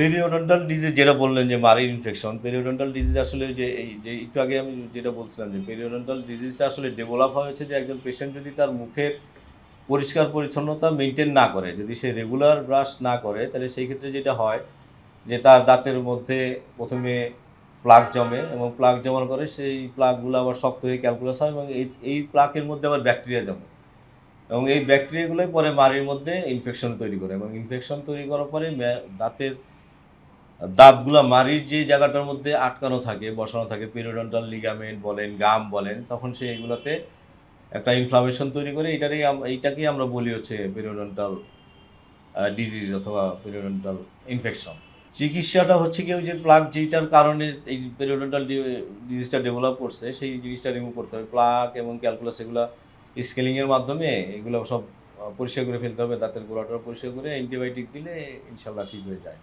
Periodontal disease যেটা বললেন যে মারির ইনফেকশন, পেরিওডন্টাল ডিজিজ আসলে যে এই যে একটু আগে আমি যেটা বলছিলাম যে পেরিওডন্টাল ডিজিজটা আসলে ডেভেলপ হয়েছে যে একজন পেশেন্ট যদি তার মুখের পরিষ্কার পরিচ্ছন্নতা মেনটেন না করে, যদি সে রেগুলার ব্রাশ না করে, তাহলে সেই ক্ষেত্রে যেটা হয় যে তার দাঁতের মধ্যে প্রথমে প্লাক জমে এবং প্লাক জমার পরে সেই প্লাকগুলো আবার শক্ত হয়ে ক্যালকুলাস হয় এবং এই প্লাকের মধ্যে আবার ব্যাকটেরিয়া জমে এবং এই ব্যাকটেরিয়াগুলোই পরে মাড়ির মধ্যে ইনফেকশন তৈরি করে এবং ইনফেকশন তৈরি করার পরে দাঁতের দাঁতগুলা মাড়ির যে জায়গাটার মধ্যে আটকানো থাকে, বসানো থাকে, পেরিওডন্টাল লিগামেন্ট বলেন, গাম বলেন, তখন সেইগুলোতে একটা ইনফ্লামেশন তৈরি করে। এইটাকেই আমরা বলি হচ্ছে পেরিওডন্টাল ডিজিজ অথবা পেরিওডন্টাল ইনফেকশন। চিকিৎসাটা হচ্ছে কি ওই যে প্লাক যেটার কারণে এই পেরিওডন্টাল ডিজিজটা ডেভেলপ করছে সেই জিনিসটা রিমুভ করতে হবে। প্লাক এবং ক্যালকুলাস এগুলো স্কেলিংয়ের মাধ্যমে এগুলো সব পরিষ্কার করে ফেলতে হবে, দাঁতের গোড়াটা পরিষ্কার করে অ্যান্টিবায়োটিক দিলে ইনশাল্লাহ ঠিক হয়ে যায়।